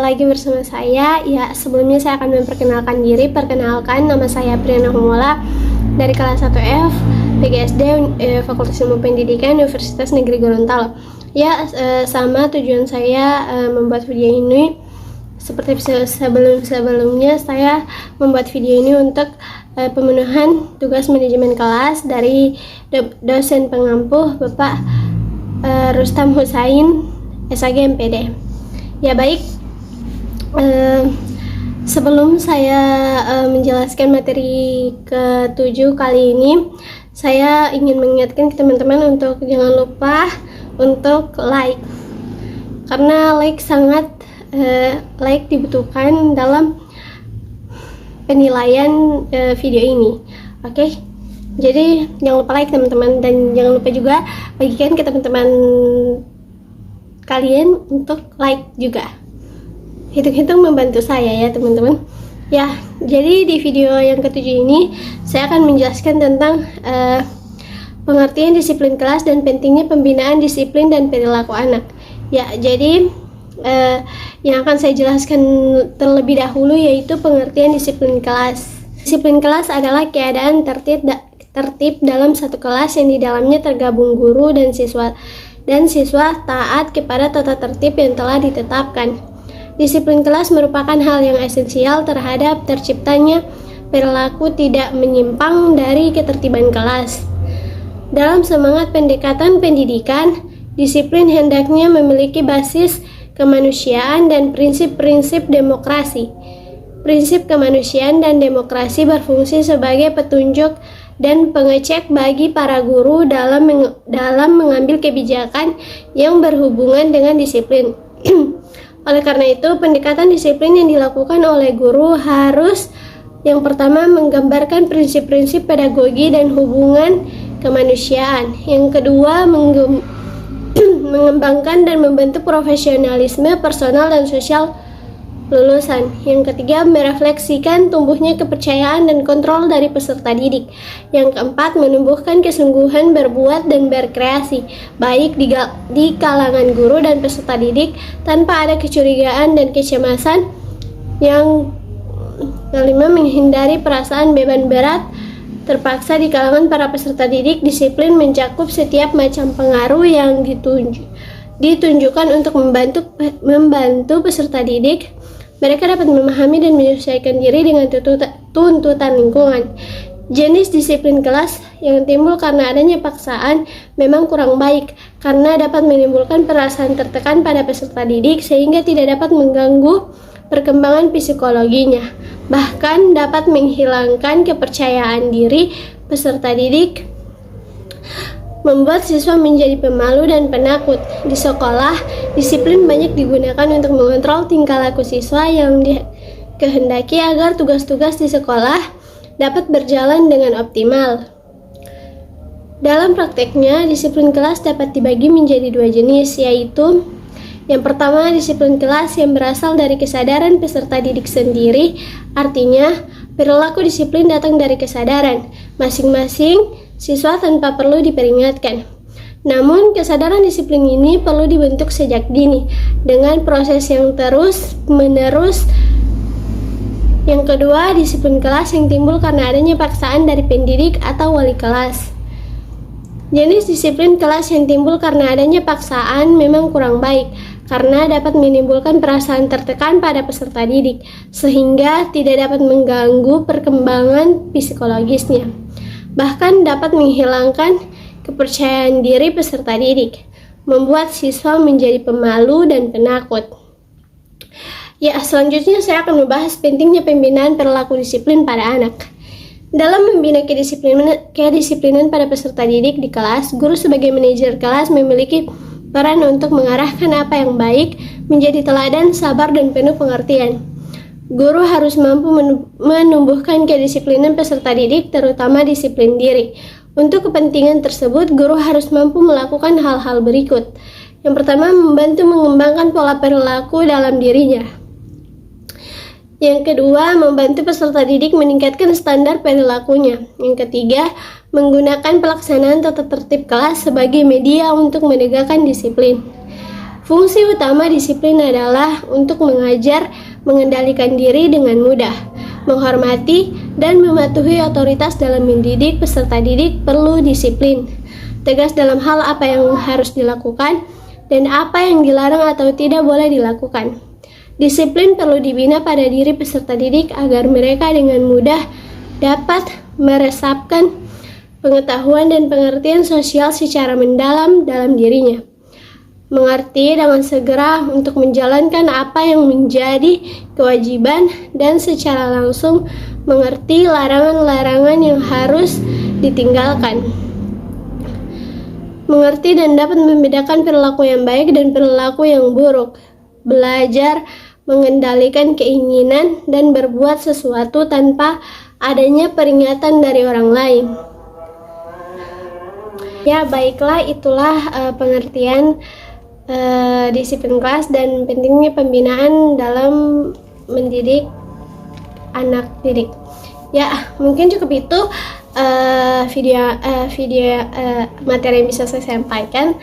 lagi bersama saya. Ya, sebelumnya saya akan memperkenalkan diri. Perkenalkan, nama saya Priana Humula dari kelas 1F PGSD Fakultas Ilmu Pendidikan Universitas Negeri Gorontalo. Ya, sama tujuan saya membuat video ini seperti sebelumnya saya membuat video ini untuk pemenuhan tugas manajemen kelas dari dosen pengampuh Bapak Rustam Husain SAG MPD. Ya baik, sebelum saya menjelaskan materi ke-7 kali ini, saya ingin mengingatkan ke teman-teman untuk jangan lupa untuk like, karena like dibutuhkan dalam penilaian video ini. Oke? Jadi jangan lupa like teman-teman, dan jangan lupa juga bagikan ke teman-teman kalian untuk like juga. Hitung-hitung membantu saya ya teman-teman. Ya, jadi di video yang ke-7 ini saya akan menjelaskan tentang pengertian disiplin kelas dan pentingnya pembinaan disiplin dan perilaku anak. Ya, jadi yang akan saya jelaskan terlebih dahulu yaitu pengertian disiplin kelas. Disiplin kelas adalah keadaan tertib dalam satu kelas yang di dalamnya tergabung guru dan siswa taat kepada tata tertib yang telah ditetapkan. Disiplin kelas merupakan hal yang esensial terhadap terciptanya perilaku tidak menyimpang dari ketertiban kelas. Dalam semangat pendekatan pendidikan, disiplin hendaknya memiliki basis kemanusiaan dan prinsip-prinsip demokrasi. Prinsip kemanusiaan dan demokrasi berfungsi sebagai petunjuk dan pengecek bagi para guru dalam mengambil kebijakan yang berhubungan dengan disiplin. Oleh karena itu, pendekatan disiplin yang dilakukan oleh guru harus yang pertama menggambarkan prinsip-prinsip pedagogi dan hubungan kemanusiaan. Yang kedua, mengembangkan dan membentuk profesionalisme personal dan sosial lulusan. Yang ketiga, merefleksikan tumbuhnya kepercayaan dan kontrol dari peserta didik. Yang keempat, menumbuhkan kesungguhan berbuat dan berkreasi, baik di kalangan guru dan peserta didik, tanpa ada kecurigaan dan kecemasan. Yang kelima, menghindari perasaan beban berat terpaksa di kalangan para peserta didik. Disiplin mencakup setiap macam pengaruh yang ditunjukkan untuk membantu peserta didik. Mereka dapat memahami dan menyesuaikan diri dengan tuntutan lingkungan. Jenis disiplin kelas yang timbul karena adanya paksaan memang kurang baik, karena dapat menimbulkan perasaan tertekan pada peserta didik sehingga tidak dapat mengganggu perkembangan psikologinya. Bahkan dapat menghilangkan kepercayaan diri peserta didik, membuat siswa menjadi pemalu dan penakut. Di sekolah, disiplin banyak digunakan untuk mengontrol tingkah laku siswa yang dikehendaki agar tugas-tugas di sekolah dapat berjalan dengan optimal. Dalam prakteknya, disiplin kelas dapat dibagi menjadi dua jenis, yaitu yang pertama, disiplin kelas yang berasal dari kesadaran peserta didik sendiri. Artinya, perilaku disiplin datang dari kesadaran masing-masing siswa tanpa perlu diperingatkan. Namun, kesadaran disiplin ini perlu dibentuk sejak dini dengan proses yang terus-menerus. Yang kedua, disiplin kelas yang timbul karena adanya paksaan dari pendidik atau wali kelas. Jenis disiplin kelas yang timbul karena adanya paksaan memang kurang baik, karena dapat menimbulkan perasaan tertekan pada peserta didik, sehingga tidak dapat mengganggu perkembangan psikologisnya. Bahkan dapat menghilangkan kepercayaan diri peserta didik, membuat siswa menjadi pemalu dan penakut. Ya, selanjutnya saya akan membahas pentingnya pembinaan perilaku disiplin pada anak. Dalam membina kedisiplinan pada peserta didik di kelas, guru sebagai manajer kelas memiliki peran untuk mengarahkan apa yang baik menjadi teladan, sabar, dan penuh pengertian. Guru harus mampu menumbuhkan kedisiplinan peserta didik, terutama disiplin diri. Untuk kepentingan tersebut, guru harus mampu melakukan hal-hal berikut. Yang pertama, membantu mengembangkan pola perilaku dalam dirinya. Yang kedua, membantu peserta didik meningkatkan standar perilakunya. Yang ketiga, menggunakan pelaksanaan tata tertib kelas sebagai media untuk menegakkan disiplin. Fungsi utama disiplin adalah untuk mengajar mengendalikan diri dengan mudah, menghormati dan mematuhi otoritas. Dalam mendidik, peserta didik perlu disiplin, tegas dalam hal apa yang harus dilakukan dan apa yang dilarang atau tidak boleh dilakukan. Disiplin perlu dibina pada diri peserta didik agar mereka dengan mudah dapat meresapkan pengetahuan dan pengertian sosial secara mendalam dalam dirinya. Mengerti dengan segera untuk menjalankan apa yang menjadi kewajiban dan secara langsung mengerti larangan-larangan yang harus ditinggalkan. Mengerti dan dapat membedakan perilaku yang baik dan perilaku yang buruk. Belajar mengendalikan keinginan dan berbuat sesuatu tanpa adanya peringatan dari orang lain. Ya, baiklah, itulah pengertian disiplin kelas dan pentingnya pembinaan dalam mendidik anak didik. Ya, mungkin cukup itu video materi yang bisa saya sampaikan.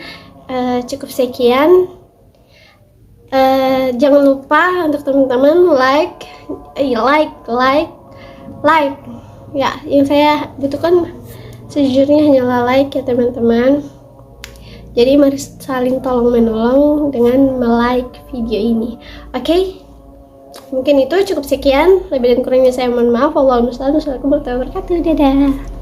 Cukup sekian. Jangan lupa untuk teman-teman like. Ya, yang saya butuhkan sejujurnya hanyalah like ya teman-teman. Jadi mari saling tolong menolong dengan like video ini. Oke? Mungkin itu cukup sekian. Lebih dan kurangnya saya mohon maaf. Wassalamualaikum warahmatullahi wabarakatuh. Dadah.